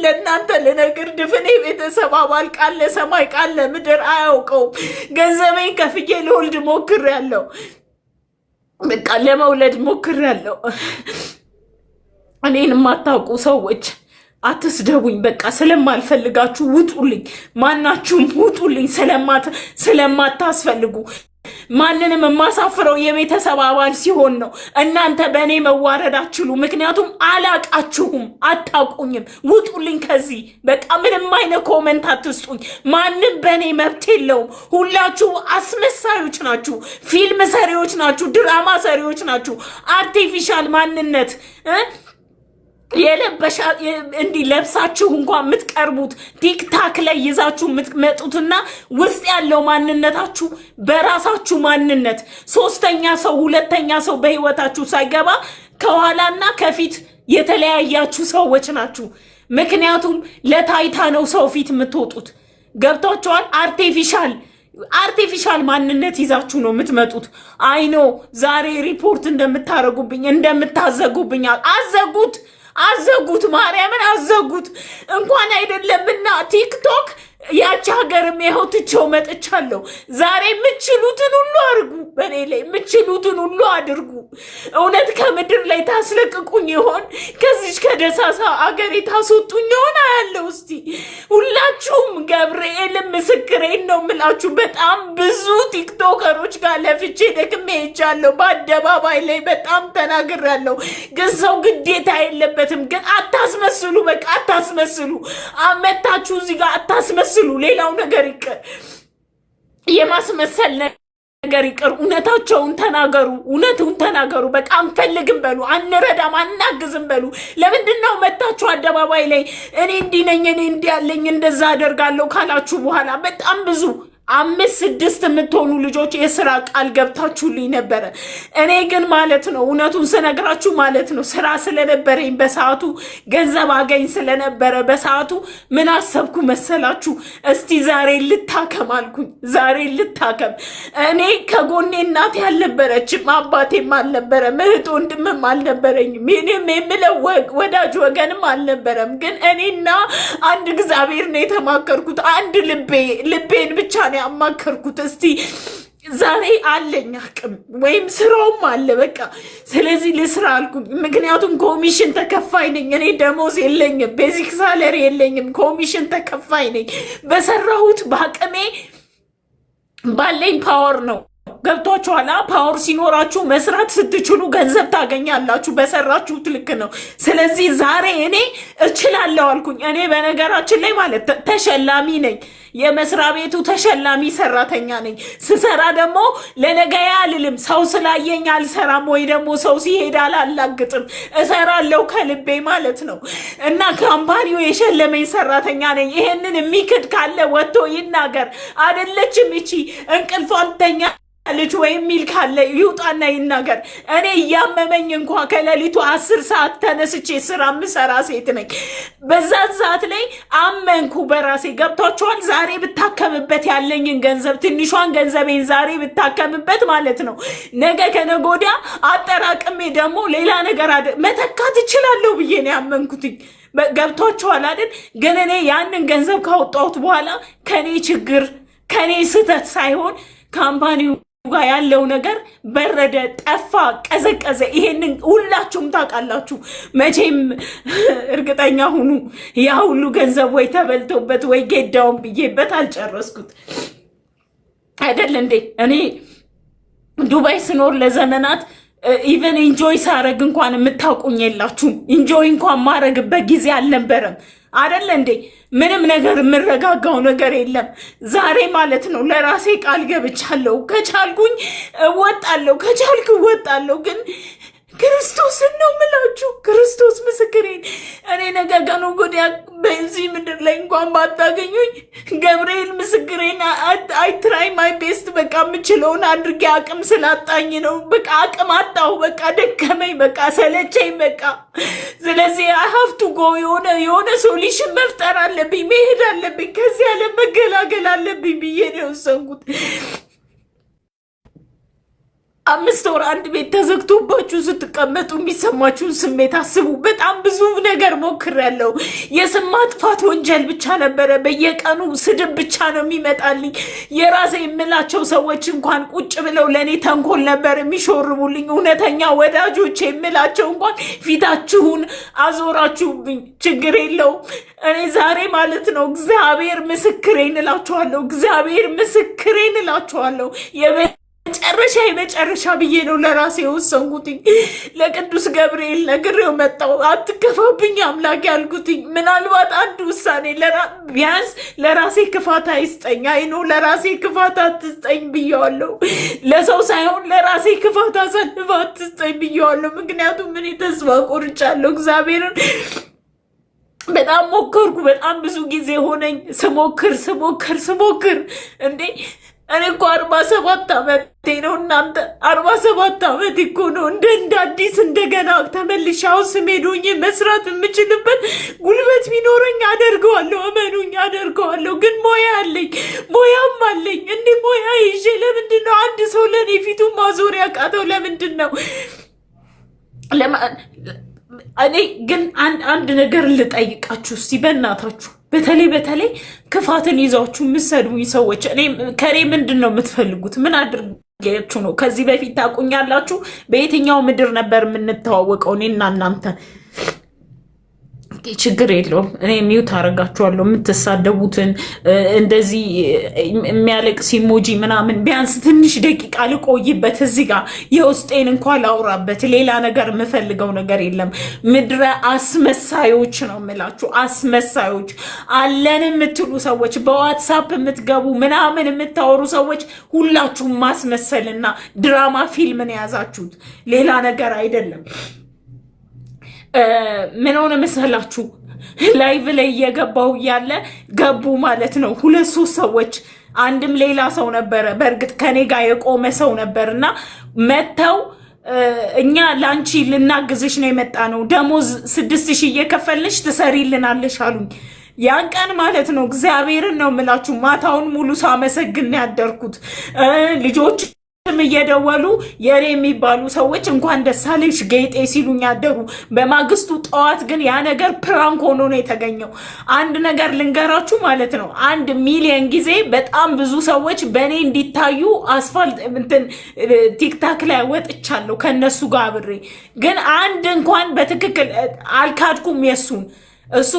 ለእናንተ ልነግር ድፍኔ ቤተሰብ አባል ቃል ለሰማይ ቃል ለምድር አያውቀውም። ገንዘቤን ከፍዬ ልወልድ ሞክሬያለሁ። በቃ ለመውለድ ሞክሬያለሁ። እኔን የማታውቁ ሰዎች አትስደቡኝ። በቃ ስለማልፈልጋችሁ ውጡልኝ። ማናችሁም ውጡልኝ። ስለማታስፈልጉ ማንንም የማሳፍረው የቤተሰብ አባል ሲሆን ነው። እናንተ በእኔ መዋረድ አትችሉ። ምክንያቱም አላቃችሁም፣ አታውቁኝም። ውጡልኝ ከዚህ። በቃ ምንም አይነት ኮመንት አትስጡኝ። ማንም በእኔ መብት የለውም። ሁላችሁ አስመሳዮች ናችሁ፣ ፊልም ሰሪዎች ናችሁ፣ ድራማ ሰሪዎች ናችሁ። አርቲፊሻል ማንነት የለበሻ እንዲህ ለብሳችሁ እንኳን የምትቀርቡት ቲክታክ ላይ ይዛችሁ የምትመጡትና ውስጥ ያለው ማንነታችሁ በራሳችሁ ማንነት ሶስተኛ ሰው ሁለተኛ ሰው በህይወታችሁ ሳይገባ ከኋላና ከፊት የተለያያችሁ ሰዎች ናችሁ። ምክንያቱም ለታይታ ነው ሰው ፊት የምትወጡት። ገብቷችኋል? አርቲፊሻል ማንነት ይዛችሁ ነው የምትመጡት። አይኖ ዛሬ ሪፖርት እንደምታረጉብኝ እንደምታዘጉብኝ አዘጉት፣ ማርያምን አዘጉት። እንኳን አይደለምና ቲክቶክ ያቺ ሀገርም ይኸው ትቼው መጥቻለሁ። ዛሬ የምችሉትን ሁሉ አድርጉ፣ በእኔ ላይ የምችሉትን ሁሉ አድርጉ። እውነት ከምድር ላይ ታስለቅቁኝ ይሆን? ከዚች ከደሳሳ አገሬ ታስወጡኝ ይሆን? አያለው እስቲ ሁላችሁም። ገብርኤልም ምስክሬን ነው የምላችሁ። በጣም ብዙ ቲክቶከሮች ጋር ለፍቼ ደክሜ ሄጃለሁ። በአደባባይ ላይ በጣም ተናግሬያለሁ። ግን ሰው ግዴታ የለበትም። ግን አታስመስሉ፣ በቃ አታስመስሉ። አመታችሁ እዚህ ጋር አታስመስሉ። ሌላው ነገር ይቀር፣ የማስመሰል ነገር ይቀር። እውነታቸውን ተናገሩ፣ እውነቱን ተናገሩ። በቃ አንፈልግም በሉ፣ አንረዳም፣ አናግዝም በሉ። ለምንድን ነው መታችሁ አደባባይ ላይ እኔ እንዲህ ነኝ እኔ እንዲህ ያለኝ እንደዛ አደርጋለሁ ካላችሁ በኋላ በጣም ብዙ 5-6 የምትሆኑ ልጆች የስራ ቃል ገብታችሁልኝ ነበረ። እኔ ግን ማለት ነው እውነቱን ስነግራችሁ ማለት ነው ስራ ስለነበረኝ በሰዓቱ ገንዘብ አገኝ ስለነበረ በሰዓቱ ምን አሰብኩ መሰላችሁ? እስቲ ዛሬ ልታከም አልኩኝ። ዛሬ ልታከም። እኔ ከጎኔ እናቴ አልነበረችም፣ አባቴም አልነበረም፣ እህት ወንድምም አልነበረኝም፣ ምንም የምለው ወዳጅ ወገንም አልነበረም። ግን እኔና አንድ እግዚአብሔር ነው የተማከርኩት። አንድ ልቤን ብቻ ነው ያማከርኩት። እስቲ ዛሬ አለኝ አቅም ወይም ስራውም አለ በቃ ስለዚህ ልስራ አልኩኝ። ምክንያቱም ኮሚሽን ተከፋይ ነኝ እኔ። ደሞዝ የለኝም፣ ቤዚክ ሳለሪ የለኝም፣ ኮሚሽን ተከፋይ ነኝ። በሰራሁት በአቅሜ ባለኝ ፓወር ነው። ገብቷችኋል? ፓወር ሲኖራችሁ መስራት ስትችሉ ገንዘብ ታገኛላችሁ። በሰራችሁት ልክ ነው። ስለዚህ ዛሬ እኔ እችላለሁ አልኩኝ። እኔ በነገራችን ላይ ማለት ተሸላሚ ነኝ። የመስሪያ ቤቱ ተሸላሚ ሰራተኛ ነኝ። ስሰራ ደግሞ ለነገያ አልልም። ሰው ስላየኝ አልሰራም፣ ወይ ደግሞ ሰው ሲሄድ አላላግጥም። እሰራለሁ ከልቤ ማለት ነው። እና ካምፓኒው የሸለመኝ ሰራተኛ ነኝ። ይሄንን የሚክድ ካለ ወጥቶ ይናገር። አይደለችም እቺ እንቅልፏን ተኛ ልጅ ወይም ሚል ካለ ይውጣና ይናገር። እኔ እያመመኝ እንኳን ከሌሊቱ 10 ሰዓት ተነስቼ ስራ ምሰራ ሴት ነኝ። በዛ ሰዓት ላይ አመንኩ በራሴ። ገብቷችኋል? ዛሬ ብታከምበት ያለኝን ገንዘብ ትንሿን ገንዘቤን ዛሬ ብታከምበት ማለት ነው ነገ ከነገ ወዲያ አጠራቅሜ ደግሞ ሌላ ነገር መተካት እችላለሁ ብዬ ነው ያመንኩትኝ። ገብቷችኋል አይደል? ግን እኔ ያንን ገንዘብ ካወጣሁት በኋላ ከኔ ችግር ከኔ ስህተት ሳይሆን ካምፓኒው ጋር ያለው ነገር በረደ፣ ጠፋ፣ ቀዘቀዘ። ይሄንን ሁላችሁም ታውቃላችሁ። መቼም እርግጠኛ ሁኑ ያ ሁሉ ገንዘብ ወይ ተበልቶበት ወይ ጌዳውን ብዬበት አልጨረስኩት አይደል እንዴ? እኔ ዱባይ ስኖር ለዘመናት ኢቨን ኢንጆይ ሳረግ እንኳን የምታውቁኝ የላችሁም። ኢንጆይ እንኳን ማረግበት ጊዜ አልነበረም አይደል እንዴ? ምንም ነገር የምረጋጋው ነገር የለም። ዛሬ ማለት ነው ለራሴ ቃል ገብቻለሁ። ከቻልኩኝ እወጣለሁ፣ ከቻልኩ እወጣለሁ። ግን ክርስቶስን ነው የምላችሁ፣ ክርስቶስ ምስክሬን። እኔ ነገ ቀኑ ጎዲያ በዚህ ምድር ላይ እንኳን ባታገኙኝ ገብርኤል ምስክሬን አይ ትራይ ማይ ቤስት። በቃ የምችለውን አድርጌ አቅም ስላጣኝ ነው። በቃ አቅም አጣሁ። በቃ ደከመኝ። በቃ ሰለቸኝ። በቃ ስለዚህ አይ ሃቭ ቱ ጎ። የሆነ ሶሉሽን መፍጠር አለብኝ፣ መሄድ አለብኝ፣ ከዚህ ያለ መገላገል አለብኝ ብዬ ነው የወሰንኩት። 5 ወር አንድ ቤት ተዘግቶባችሁ ስትቀመጡ የሚሰማችሁን ስሜት አስቡ። በጣም ብዙ ነገር ሞክሬያለሁ። የስም ማጥፋት ወንጀል ብቻ ነበረ። በየቀኑ ስድብ ብቻ ነው የሚመጣልኝ። የራሴ የምላቸው ሰዎች እንኳን ቁጭ ብለው ለእኔ ተንኮል ነበር የሚሾርቡልኝ። እውነተኛ ወዳጆች የምላቸው እንኳን ፊታችሁን አዞራችሁብኝ። ችግር የለውም። እኔ ዛሬ ማለት ነው እግዚአብሔር ምስክሬን እላችኋለሁ፣ እግዚአብሔር ምስክሬን እላችኋለሁ። የመጨረሻ ብዬ ነው ለራሴ የወሰንኩትኝ። ለቅዱስ ገብርኤል ነግሬው መጣሁ። አትከፋብኝ አምላክ ያልኩትኝ። ምናልባት አንድ ውሳኔ ቢያንስ ለራሴ ክፋት አይስጠኝ። አይኖ ለራሴ ክፋት አትስጠኝ ብዬዋለሁ። ለሰው ሳይሆን ለራሴ ክፋት አሳልፈ አትስጠኝ ብዬዋለሁ። ምክንያቱም እኔ ተስፋ ቆርጫለሁ። እግዚአብሔርን በጣም ሞከርኩ። በጣም ብዙ ጊዜ ሆነኝ ስሞክር እንዴ እኔ እኮ 47 ዓመቴ ነው። እናንተ 47 ዓመት እኮ ነው። እንደ አዲስ እንደገና ተመልሻው ስሜዶኝ መስራት የምችልበት ጉልበት ቢኖረኝ አደርገዋለሁ። እመኑኝ አደርገዋለሁ። ግን ሞያም አለኝ። እንዴ ሞያ ይዤ ለምንድን ነው አንድ ሰው ለእኔ ፊቱን ማዞር ያቃተው? ለምንድን ነው? እኔ ግን አንድ ነገር ልጠይቃችሁ እስቲ በእናታችሁ። በተለይ ክፋትን ይዛችሁ የምትሰድቡኝ ሰዎች ከኔ ምንድን ነው የምትፈልጉት? ምን አድርጋችሁ ነው? ከዚህ በፊት ታውቁኛላችሁ? በየትኛው ምድር ነበር የምንተዋወቀው እኔና እናንተ? ችግር የለውም። እኔ ሚውት አደርጋችኋለሁ። የምትሳደቡትን እንደዚህ የሚያለቅስ ኢሞጂ ምናምን ቢያንስ ትንሽ ደቂቃ ልቆይበት፣ እዚህ ጋር የውስጤን እንኳን ላውራበት። ሌላ ነገር የምፈልገው ነገር የለም። ምድረ አስመሳዮች ነው የምላችሁ። አስመሳዮች አለን የምትሉ ሰዎች፣ በዋትሳፕ የምትገቡ ምናምን የምታወሩ ሰዎች ሁላችሁም ማስመሰልና ድራማ ፊልምን የያዛችሁት ሌላ ነገር አይደለም። ምን ሆነ መሰላችሁ? ላይቭ ላይ እየገባው እያለ ገቡ ማለት ነው 2-3 ሰዎች። አንድም ሌላ ሰው ነበረ፣ በእርግጥ ከኔ ጋር የቆመ ሰው ነበር እና መተው እኛ ላንቺ ልናግዝሽ ነው የመጣ ነው፣ ደሞዝ 6,000 እየከፈልሽ ትሰሪልናለሽ አሉኝ። ያን ቀን ማለት ነው እግዚአብሔርን ነው የምላችሁ ማታውን ሙሉ ሳመሰግን ያደርኩት። ልጆች እየደወሉ የኔ የሚባሉ ሰዎች እንኳን ደስ አለሽ ጌጤ ሲሉኝ ያደሩ። በማግስቱ ጠዋት ግን ያ ነገር ፕራንክ ሆኖ ነው የተገኘው። አንድ ነገር ልንገራችሁ ማለት ነው 1 ሚሊዮን ጊዜ በጣም ብዙ ሰዎች በእኔ እንዲታዩ አስፋልት ቲክታክ ላይ ወጥቻለሁ ከነሱ ጋር አብሬ። ግን አንድ እንኳን በትክክል አልካድኩም የሱን። እሱ